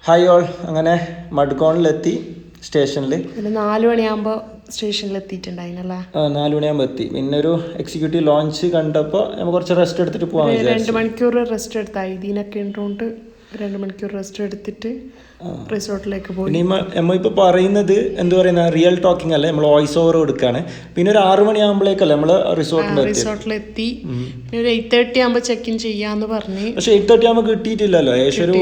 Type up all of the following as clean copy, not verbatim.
Hi all, അങ്ങനെ മഡ്ഗോണിലെത്തി സ്റ്റേഷനിൽ. പിന്നെ 4 മണിയാകുമ്പോൾ സ്റ്റേഷനിൽ എത്തിയിട്ടുണ്ടായിരുന്നല്ലേ? 4 മണിയാകുമ്പോൾ എത്തി. പിന്നെ ഒരു എക്സിക്യൂട്ടീവ് ലോഞ്ച് കണ്ടപ്പോൾ നമ്മൾ കുറച്ച് റെസ്റ്റ് എടുത്തിട്ട് പോകാൻ വിചാരിച്ചു. 2 മണിക്കൂർ റെസ്റ്റ് എടുത്താൽ ഇതിനൊക്കെ ഉണ്ടോണ്ട് 2 മണിക്കൂർ റെസ്റ്റ് എടുത്തിട്ട് റിസോർട്ടിലേക്ക് പോയി. ഇനി നമ്മൾ ഇപ്പോൾ പറയുന്നത് എന്താ പറയുന്ന റിയൽ ടോക്കിംഗ് അല്ലേ, നമ്മൾ വോയിസ് ഓവർ കൊടുക്കുകയാണ്. പിന്നെ ഒരു 6 മണിയാകുമ്പോഴേക്കല്ലേ നമ്മൾ റിസോർട്ടിലെത്തി. പിന്നെ ഒരു 8:30 ആകുമ്പോൾ ചെക്ക് ഇൻ ചെയ്യാന്ന് പറഞ്ഞു. പക്ഷെ 8:30 ആകുമ്പോൾ കിട്ടിയിട്ടില്ലല്ലോ, ഏകദേശം ഒരു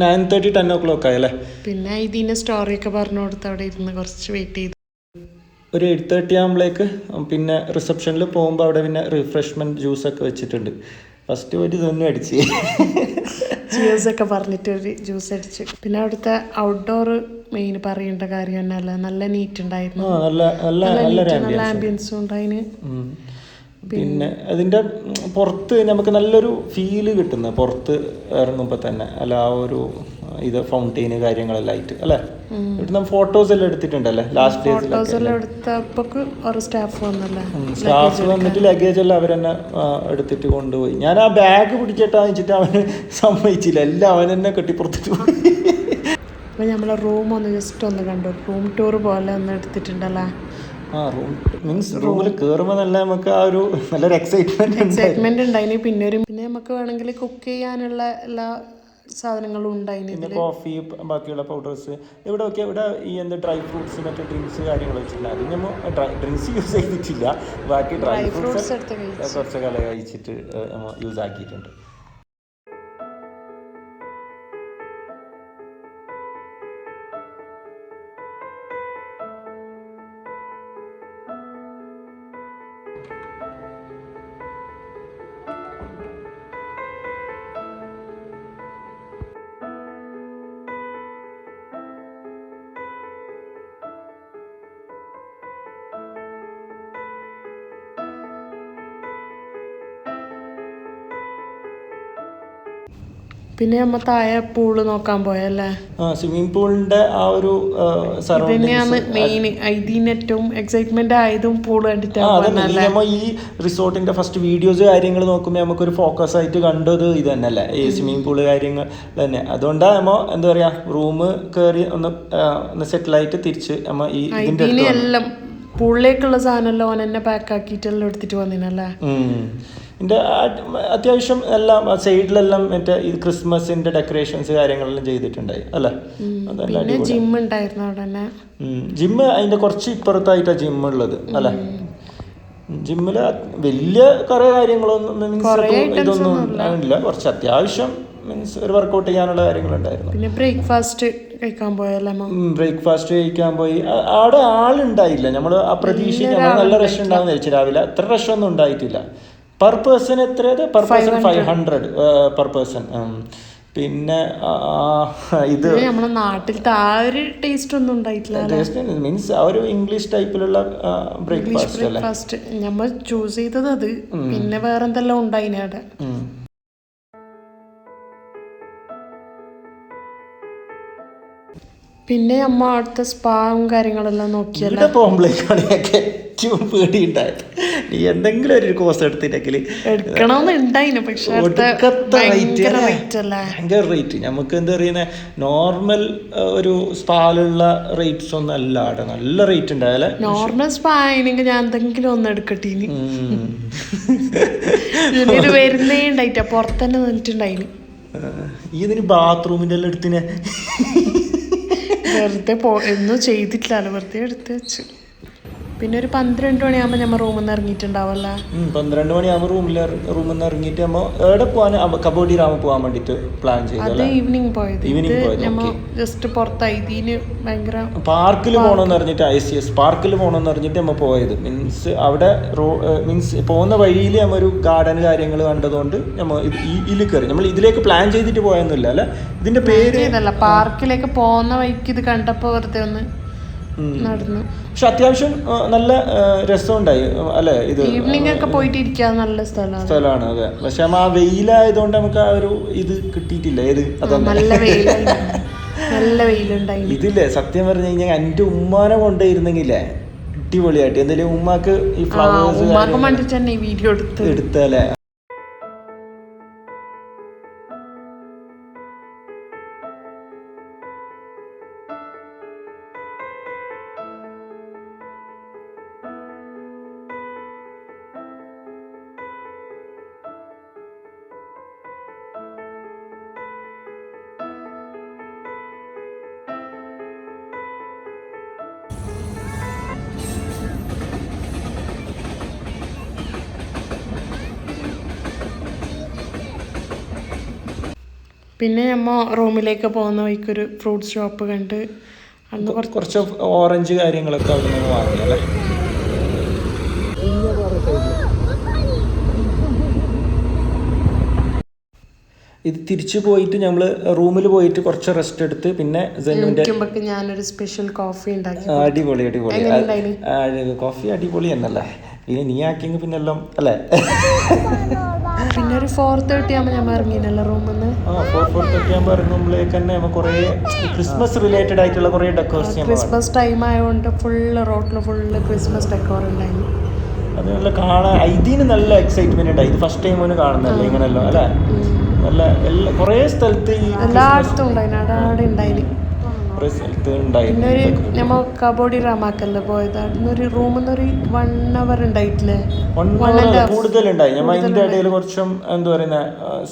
9:30 10 o'clock ആയല്ലേ. പിന്നെ ഇതിന്റെ സ്റ്റോറിയൊക്കെ പറഞ്ഞു കൊടുത്ത് അവിടെ ഇരുന്ന് കുറച്ച് വെയിറ്റ് ചെയ്തു. ഒരു 8:30 ആകുമ്പോഴേക്ക് പിന്നെ റിസപ്ഷനിൽ പോകുമ്പോൾ അവിടെ പിന്നെ റിഫ്രഷ്മെൻറ്റ് ജ്യൂസൊക്കെ വെച്ചിട്ടുണ്ട്. ഫസ്റ്റ് പോയിട്ട് ഇതൊന്നും അടിച്ച് ജ്യൂസൊക്കെ പറഞ്ഞിട്ട് ഒരു ജ്യൂസ് അടിച്ച്. പിന്നെ അവിടുത്തെ ഔട്ട്ഡോർ മെയിൻ പറയേണ്ട കാര്യം തന്നെയല്ല, നല്ല നീറ്റ് ഉണ്ടായിരുന്നു, നല്ല ആംബിയൻസും ഉണ്ടായിന്. പിന്നെ അതിൻ്റെ പുറത്ത് നമുക്ക് നല്ലൊരു ഫീല് കിട്ടുന്ന പുറത്ത് ഇറങ്ങുമ്പോൾ തന്നെ അല്ല, ആ ഒരു ഇത് ഫൗണ്ടെയിന് കാര്യങ്ങളെല്ലാം ആയിട്ട് അല്ലേ. ഇവിടെ ഫോട്ടോസ് എല്ലാം എടുത്തിട്ടുണ്ടല്ലേ ലാസ്റ്റ് സ്റ്റാഫ് വന്നിട്ട് ലഗേജ് എല്ലാം അവരെന്നെ എടുത്തിട്ട് കൊണ്ടുപോയി. ഞാൻ ആ ബാഗ് പിടിച്ചിട്ടാന്ന് വെച്ചിട്ട് അവന് സമ്മതിച്ചില്ല, എല്ലാം അവൻ തന്നെ കെട്ടിപ്പുറത്തിട്ട് പോയി. അപ്പോൾ നമ്മളെ റൂം ഒന്ന് ജസ്റ്റ് ഒന്ന് കണ്ടു, റൂം ടൂർ പോലെ ഒന്ന് എടുത്തിട്ടുണ്ടല്ലേ. റൂമിൽ കയറുമ്പോൾ നല്ല നമുക്ക് ആ ഒരു നല്ലൊരു എക്സൈറ്റ്മെന്റ് ഉണ്ടായിന്. പിന്നെ നമുക്ക് വേണമെങ്കിൽ കുക്ക് ചെയ്യാനുള്ള എല്ലാ സാധനങ്ങളും ഉണ്ടായിന്. പിന്നെ കോഫി, ബാക്കിയുള്ള പൗഡേഴ്സ് ഇവിടെ ഈ ഡ്രൈ ഫ്രൂട്ട്സ്, മറ്റേ ഡ്രിങ്ക്സ് കാര്യങ്ങൾ വെച്ചിട്ടില്ല. അത് നമ്മൾ ഡ്രിങ്ക്സ് യൂസ് ചെയ്തിട്ടില്ല, ബാക്കി ഡ്രൈ ഫ്രൂട്ട്സ് കുറച്ച് കാലം കഴിച്ചിട്ട് യൂസ് ആക്കിയിട്ടുണ്ട്. പിന്നെ നമ്മ താഴെ പൂള് നോക്കാൻ പോയല്ലേ. സ്വിമ്മിംഗ് പൂളിന്റെ ആ ഒരു തന്നെയാണ് മെയിൻ. ഇതിന് ഏറ്റവും എക്സൈറ്റ്മെന്റ് ആയതും പൂള് കണ്ടിട്ടാണ്. ഈ റിസോർട്ടിന്റെ ഫസ്റ്റ് വീഡിയോസ് കാര്യങ്ങൾ നോക്കുമ്പോൾ നമുക്കൊരു ഫോക്കസ് ആയിട്ട് കണ്ടത് ഇത് തന്നെയല്ലേ, ഈ സ്വിമ്മിംഗ് പൂള് കാര്യങ്ങൾ തന്നെ. അതുകൊണ്ടാണ് നമ്മ എന്താ പറയാ റൂം കയറി ഒന്ന് സെറ്റിലായിട്ട് തിരിച്ച് നമ്മ ഈ ഇതിന്റെ എല്ലാം പൂളിലേക്കുള്ള സാധനം എല്ലാം ഓൻ എന്നെ പാക്ക് ആക്കിയിട്ടെല്ലാം എടുത്തിട്ട് വന്നിനല്ലേ. ഇതിൻ്റെ അത്യാവശ്യം എല്ലാം സൈഡിലെല്ലാം മറ്റേ ഈ ക്രിസ്മസിന്റെ ഡെക്കറേഷൻസ് കാര്യങ്ങളെല്ലാം ചെയ്തിട്ടുണ്ടായി അല്ലേ. ജിം ഉണ്ടായിരുന്നു അവിടെ തന്നെ. ജിമ്മ് അതിന്റെ കുറച്ച് ഇപ്പുറത്തായിട്ടാണ് ജിമ്മ് ഉള്ളത് അല്ലേ. ജിമ്മില് വലിയ കുറെ കാര്യങ്ങളൊന്നും ഇതൊന്നും ഇല്ല, കുറച്ച് അത്യാവശ്യം മീൻസ് ഒരു വർക്കൗട്ട് ചെയ്യാനുള്ള കാര്യങ്ങളുണ്ടായിരുന്നു. പിന്നെ ബ്രേക്ക്ഫാസ്റ്റ് കഴിക്കാൻ പോയി. അവിടെ ആളുണ്ടായില്ല, നമ്മൾ ആ പ്രതീക്ഷിച്ച് നല്ല റഷ് ഉണ്ടാകുന്ന വിചാരിച്ചു. രാവിലെ അത്ര റഷ് ഒന്നും ഉണ്ടായിട്ടില്ല. പെർ പേഴ്സൺ എത്രയത്? Per person 500 per person. പിന്നെ ഇത് നമ്മുടെ നാട്ടിലത്തെ ആ ഒരു ടേസ്റ്റ് ഒന്നും ഉണ്ടായിട്ടില്ല. മീൻസ് ആ ഒരു ഇംഗ്ലീഷ് ടൈപ്പിലുള്ള ബ്രേക്ക്ഫാസ്റ്റ് നമ്മൾ ചൂസ് ചെയ്തത് അത്. പിന്നെ വേറെ എന്തെല്ലാം ഉണ്ടായിന് അവിടെ. പിന്നെ അമ്മ അവിടുത്തെ സ്പാവും കാര്യങ്ങളെല്ലാം നോക്കിയല്ലോ. പോകുമ്പോഴേക്കാണ് ഏറ്റവും പേടി ഉണ്ടായത്. നീ എന്തെങ്കിലും ഒരു കോഴ്സ് എടുത്തിട്ടെങ്കിൽ എടുക്കണമെന്നുണ്ടായിന്, പക്ഷെ ഭയങ്കര റേറ്റ്. നമുക്ക് എന്താ പറയുന്നത്, നോർമൽ ഒരു സ്പാലുള്ള റേറ്റ്സ് ഒന്നും അല്ല അവിടെ, നല്ല റേറ്റ് ഉണ്ടായാലേ. നോർമൽ സ്പാ ആണെങ്കിൽ ഞാൻ എന്തെങ്കിലും ഒന്ന് എടുക്കട്ടീന്. വരുന്നേ ഉണ്ടായിട്ടാ പുറത്തന്നെ നിന്നിട്ടുണ്ടായിന്. ഈ ഇതിന് ബാത്റൂമിന്റെ എല്ലാം എടുത്തിനെ വെറുതെ ഒന്നും ചെയ്തിട്ടില്ലല്ലോ, വെറുതെ എടുത്ത് വെച്ചു. പിന്നെ ഒരു 12 മണിയാകുമ്പോൾ നമ്മൾ റൂമിൽ നിന്ന് ഇറങ്ങിയിട്ടുണ്ടാവല്ല. 12 മണിയാകുമ്പോൾ റൂമിൽ നിന്ന് ഇറങ്ങിയിട്ട് നമ്മൾ എവിടെ പോകാൻ കബോഡി റാമ പോകാൻ വേണ്ടിട്ട് പ്ലാൻ ചെയ്തു. അത് ഈവനിങ് പോയത്. നമ്മൾ ജസ്റ്റ് പുറത്തായി ഇതിന് ഭയങ്കര പാർക്കിൽ പോകണമെന്ന് പറഞ്ഞിട്ട് ICS പാർക്കിൽ പോകണമെന്ന് പറഞ്ഞിട്ട് നമ്മൾ പോയത്. മീൻസ് അവിടെ പോകുന്ന വഴിയിൽ നമ്മൾ ഒരു ഗാർഡൻ കാര്യങ്ങൾ കണ്ടതുകൊണ്ട് നമ്മൾ ഇതിൽ കയറി. നമ്മൾ ഇതിലേക്ക് പ്ലാൻ ചെയ്തിട്ട് പോയൊന്നുമില്ല അല്ലെ. ഇതിന്റെ പേര് പാർക്കിലേക്ക് പോകുന്ന വഴിക്ക് ഇത് കണ്ടപ്പോൾ വെറുതെ ഒന്ന് നടന്നു. പക്ഷെ അത്യാവശ്യം നല്ല രസമുണ്ടായി അല്ലെ. ഇത് ഈവനിങ് ഒക്കെ പോയിട്ട് ഇരിക്കാൻ നല്ല സ്ഥലമാണ്. അതെ, പക്ഷെ ആ വെയിലായതുകൊണ്ട് നമുക്ക് ആ ഒരു ഇത് കിട്ടിയിട്ടില്ല. നല്ല വെയിലുണ്ടായി. ഇതില്ലേ സത്യം പറഞ്ഞു കഴിഞ്ഞാൽ എൻ്റെ ഉമ്മാനെ കൊണ്ടുപോയിരുന്നെങ്കിലേ അടിപൊളിയായിട്ട് എന്തായാലും ഉമ്മാക്ക് ഈ ഫ്ലവേഴ്സ് വീഡിയോ എടുത്തല്ലേ. പിന്നെ പിന്നെ നമ്മ റൂമിലേക്ക് പോകുന്ന വഴിക്കൊരു ഫ്രൂട്ട്സ് ഷോപ്പ് കണ്ട് അന്ന് കുറച്ച് ഓറഞ്ച് കാര്യങ്ങളൊക്കെ അവിടെ നിന്ന് വാങ്ങിയല്ലേ. ഇത് തിരിച്ചു പോയിട്ട് നമ്മൾ റൂമിൽ പോയിട്ട് കുറച്ച് റെസ്റ്റ് എടുത്ത് പിന്നെ ഞാനൊരു സ്പെഷ്യൽ കോഫി ഉണ്ടാക്കി. അടിപൊളി കോഫി അടിപൊളി എന്നല്ലേ. പിന്നെ നീ ആക്കിയെങ്കിൽ പിന്നെ എല്ലാം അല്ലേ. പിന്നെ ഒരു 4:30 ആകുമ്പോൾ ഞാൻ ഇറങ്ങിയില്ല റൂമിൽ നിന്ന്. 4:30 ആകുമ്പോൾ ഇറങ്ങുമ്പോഴേക്ക് തന്നെ നമ്മൾ കുറേ ക്രിസ്മസ് റിലേറ്റഡ് ആയിട്ടുള്ള കുറേ ഡെക്കോറേഷൻ. ക്രിസ്മസ് ടൈം ആയതുകൊണ്ട് റോട്ടിൽ ഫുള്ള് ക്രിസ്മസ് ഡെക്കോർ ഉണ്ടായിരുന്നു. അത് നല്ല കാണാൻ ഇതിന് നല്ല എക്സൈറ്റ്മെന്റ് ഉണ്ടായി. ഇത് ഫസ്റ്റ് ടൈം ഒന്ന് കാണുന്നല്ലേ ഇങ്ങനെയല്ലോ അല്ലേ. നല്ല കുറേ സ്ഥലത്ത് എല്ലായിടത്തും ഉണ്ടായിരുന്നു. കുറേ സ്ഥലത്ത് ഉണ്ടായി. പിന്നെ ഒരു നമ്മൾ കബോഡി റാമാക്കല്ലേ പോയത്. അവിടുന്ന് റൂമിൽ നിന്ന് ഒരു 1 hour ഉണ്ടായിട്ടില്ലേ. കൂടുതലുണ്ടായി. നമ്മൾ ഇതിന്റെ ഇടയിൽ കുറച്ചും എന്താ പറയുന്ന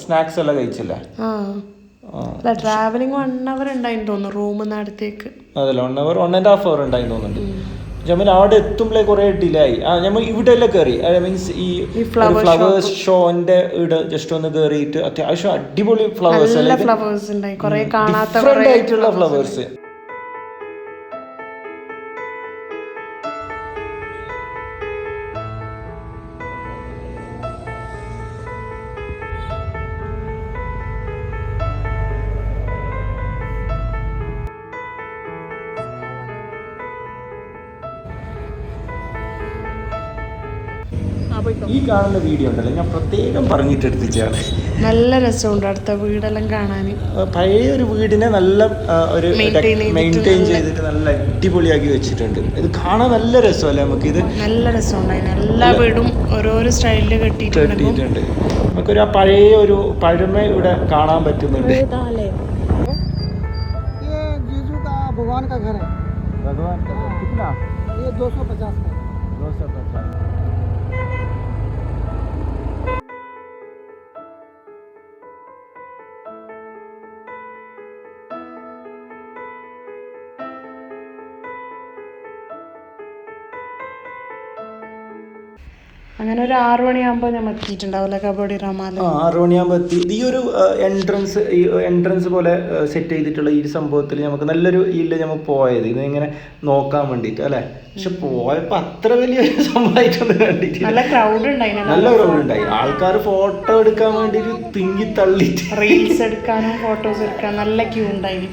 സ്നാക്സ് എല്ലാം കഴിച്ചില്ലേ. ട്രാവലിംഗ് 1 hour ഉണ്ടായിന്ന് തോന്നുന്നു റൂമിൽ നിന്ന് അടുത്തേക്ക്. അതല്ല 1 hour 1.5 hour ഉണ്ടായി തോന്നുന്നുണ്ട്. നമ്മൾ അവിടെ എത്തുമ്പോഴേ കുറേ ഡിലേ ആയി. നമ്മൾ ഇവിടെ എല്ലാം കയറി. മീൻസ് ഈ ഫ്ലവേഴ്സ് ഷോന്റെ ഇവിടെ ജസ്റ്റ് ഒന്ന് കയറിയിട്ട് അത്യാവശ്യം അടിപൊളി ഫ്ലവേഴ്സ് ഡിഫറെന്റ് ആയിട്ടുള്ള ഫ്ലവേഴ്സ്. ഈ കാണുന്ന വീഡിയോ ഉണ്ടല്ലോ ഞാൻ പ്രത്യേകം പറഞ്ഞിട്ട് എടുത്തിച്ചാണ്. നല്ല രസമുണ്ട് അടുത്ത വീടെല്ലാം കാണാൻ. പഴയ ഒരു വീടിനെ നല്ല ഒരു മെയിൻറ്റെയിൻ ചെയ്തിട്ട് നല്ല അടിപൊളിയാക്കി വെച്ചിട്ടുണ്ട്. ഇത് കാണാൻ നല്ല രസമല്ലേ നമുക്ക്. ഇത് നല്ല രസമുണ്ടായിരുന്നു. എല്ലാ വീടും ഓരോരോ സ്റ്റൈലിൽ കെട്ടിയിട്ടുണ്ട്. നമുക്കൊരു ആ പഴയ ഒരു പഴമ ഇവിടെ കാണാൻ പറ്റുന്നുണ്ട്. भगवान का घर है. भगवान का घर कितना? ये 250 का. 250. അങ്ങനെ ഒരു 6 മണിയാകുമ്പോൾ ഞാൻ എത്തിയിട്ടുണ്ടാവില്ല കബോഡി റാമാല്. 6 മണിയാകുമ്പോൾ എത്തി. ഈ ഒരു എൻട്രൻസ് പോലെ സെറ്റ് ചെയ്തിട്ടുള്ള ഈ സംഭവത്തിൽ നമുക്ക് നല്ലൊരു ഇതിൽ നമ്മൾ പോയത് ഇത് ഇങ്ങനെ നോക്കാൻ വേണ്ടിയിട്ട് അല്ലേ. പക്ഷെ പോയപ്പോൾ അത്ര വലിയ സംഭവമായിട്ടൊന്നും കണ്ടിട്ടില്ല. നല്ല ക്രൗഡ് ഉണ്ടായി. ആൾക്കാർ ഫോട്ടോ എടുക്കാൻ വേണ്ടിയിട്ട് തിങ്ങി തള്ളിയിട്ട് റീൽസ് എടുക്കാനും ഫോട്ടോസ് എടുക്കാനും നല്ല ക്യൂ ഉണ്ടായി.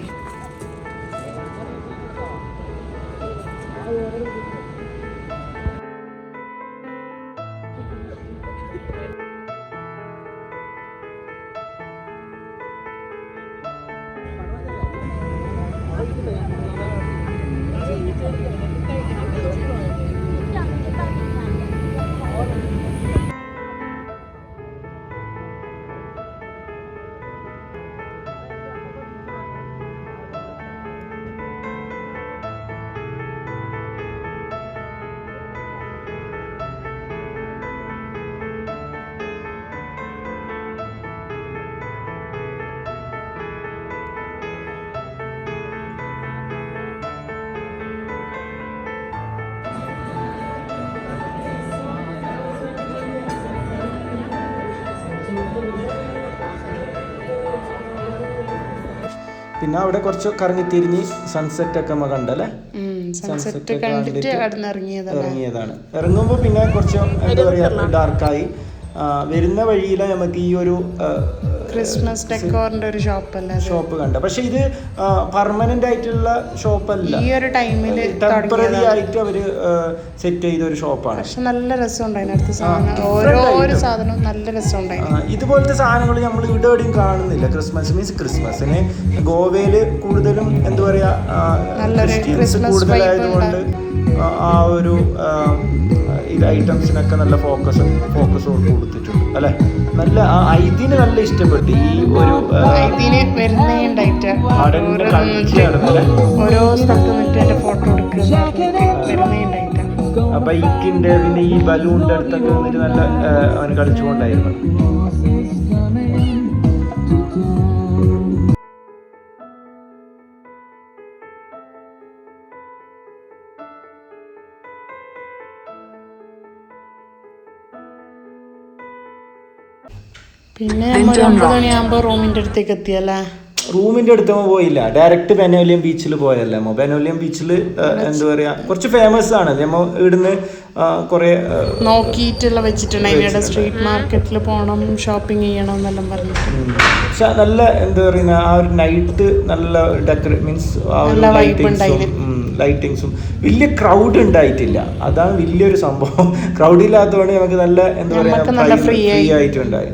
പിന്നെ അവിടെ കുറച്ച് കറങ്ങി തിരിഞ്ഞ് സൺസെറ്റ് ഒക്കെ നമ്മൾ കണ്ടല്ലേ. സൺസെറ്റ് കണ്ടിട്ട് ഇറങ്ങിയതാണ്. ഇറങ്ങുമ്പോൾ പിന്നെ കുറച്ച് എന്താ പറയുക ഡാർക്കായി. വരുന്ന വഴിയിൽ നമുക്ക് ഈ ഒരു ക്രിസ്മസ് ഡെക്കോറിന്റെ ഒരു ഷോപ്പ് കണ്ട. പക്ഷെ ഇത് പെർമനന്റ് ആയിട്ടുള്ള ഷോപ്പല്ല. ഈ ഒരു ടൈമിൽ ടെമ്പററി ആയിട്ട് അവര് സെറ്റ് ചെയ്ത ഒരു ഷോപ്പാണ്. പക്ഷെ നല്ല രസമുണ്ടായിരുന്നു. ഓരോ സാധനവും നല്ല രസമുണ്ടായിരുന്നു. ഇതുപോലത്തെ സാധനങ്ങൾ നമ്മൾ ഇവിടെ എവിടെയും കാണുന്നില്ല. ക്രിസ്മസിന് ഗോവയില് കൂടുതലും എന്താ പറയാ ക്രിസ്ത്യൻസ് കൂടുതലായതുകൊണ്ട് ആ ഒരു ഇത് ഐറ്റംസിനൊക്കെ നല്ല ഫോക്കസ് കൊടുത്തിട്ടുണ്ട് അല്ലെ. നല്ല ഇതിന് നല്ല ഇഷ്ടപ്പെട്ടു. ഈ ഒരു ഓരോ സ്ഥലത്ത് നിന്നിട്ട് ഫോട്ടോ എടുക്കുക. ആ ബൈക്കിന്റെ പിന്നെ ഈ ബലൂണിന്റെ അടുത്തൊക്കെ വന്നിട്ട് നല്ല അവന് കളിച്ചുകൊണ്ടായിരുന്നു. പിന്നെ നമ്മൾ 9 മണിയാകുമ്പോൾ റൂമിൻ്റെ അടുത്തേക്ക് എത്തിയല്ലേ. റൂമിന്റെ അടുത്ത് പോയില്ല, ഡയറക്റ്റ് ബെനോലിയം ബീച്ചിൽ പോയല്ലേ. ബെനോലിയം ബീച്ചിൽ എന്താ പറയാ കുറച്ച് ഫേമസ് ആണ്. നമ്മ ഇവിടുന്ന് കുറെ നോക്കിയിട്ടുള്ള വെച്ചിട്ടുണ്ടായിരുന്നു. സ്ട്രീറ്റ് മാർക്കറ്റിൽ പോകണം, ഷോപ്പിംഗ് ചെയ്യണം എന്നെല്ലാം പറഞ്ഞിട്ട്. പക്ഷെ നല്ല എന്താ പറയുന്ന ആ ഒരു നൈറ്റ് നല്ല മീൻസ് ലൈറ്റിങ്സും വലിയ ക്രൗഡ് ഉണ്ടായിട്ടില്ല. അതാണ് വലിയൊരു സംഭവം. ക്രൗഡ് ഇല്ലാത്തതുകൊണ്ട് നമുക്ക് നല്ല എന്താ പറയാ ഫ്രീ ആയിട്ടുണ്ടായി.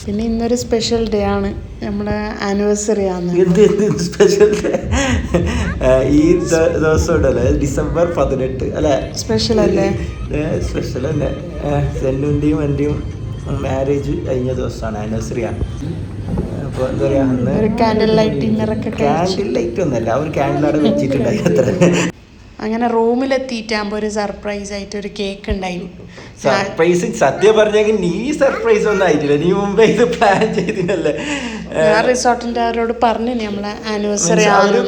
പിന്നെ ഇന്നൊരു സ്പെഷ്യൽ ഡേ ആണ്, നമ്മുടെ ആനിവേഴ്സറി ആണ്. എന്ത് സ്പെഷ്യൽ ഡേ? ഈ ദിവസം ഉണ്ടല്ലേ December 18 അല്ലേ? സ്പെഷ്യൽ അല്ലേ? സ്പെഷ്യൽ തന്നെ. സെന്നുൻ്റെയും എൻ്റെയും മാരേജ് കഴിഞ്ഞ ദിവസമാണ്, ആനിവേഴ്സറിയാണ്. അപ്പോൾ എന്താ പറയാ, അന്ന് കാൻഡിൽ ലൈറ്റ് ഡിന്നറൊക്കെ. കാൻഡിൽ ലൈറ്റ് ഒന്നല്ല, ഒരു കാൻഡിൽ അവിടെ വെച്ചിട്ടുണ്ടായി അത്ര. അങ്ങനെ റൂമിലെത്തിയിട്ടാകുമ്പോൾ ഒരു സർപ്രൈസ് ആയിട്ട് ഒരു കേക്ക് ഉണ്ടായിരുന്നു. സർപ്രൈസ് സത്യം പറഞ്ഞെങ്കിൽ നീ സർപ്രൈസ് ഒന്നും ആയിട്ടില്ല, നീ മുമ്പേ ഇത് പ്ലാൻ ചെയ്തിട്ടല്ലേ. ഞാൻ റിസോർട്ടിന്റെ അവരോട് പറഞ്ഞു നമ്മളെ ആനിവേഴ്സറി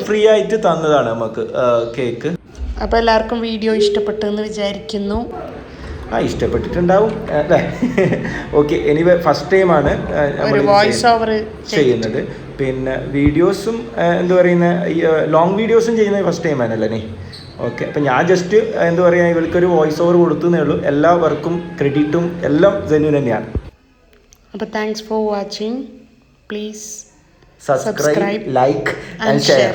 ഫ്രീ ആയിട്ട് തന്നതാണ് നമുക്ക് കേക്ക്. അപ്പൊ എല്ലാവർക്കും വീഡിയോ ഇഷ്ടപ്പെട്ടെന്ന് വിചാരിക്കുന്നു. ഇഷ്ടപ്പെട്ടിട്ടുണ്ടാവും അല്ലേ? ഓക്കെ, എനിവേ ഫസ്റ്റ് ടൈമാണ് വോയിസ് ഓവർ ചെയ്യുന്നത്. പിന്നെ വീഡിയോസും എന്താ പറയുന്ന ലോങ് വീഡിയോസും ചെയ്യുന്നത് ഫസ്റ്റ് ടൈമാണല്ലേ നീ? ഓക്കെ, അപ്പം ഞാൻ ജസ്റ്റ് എന്താ പറയുക ഇവൾക്കൊരു വോയിസ് ഓവർ കൊടുത്തേ ഉള്ളൂ. എല്ലാ വർക്കും ക്രെഡിറ്റും എല്ലാം ജെന്യൂൻ തന്നെയാണ്. അപ്പോൾ thanks for watching. Please subscribe, like and share.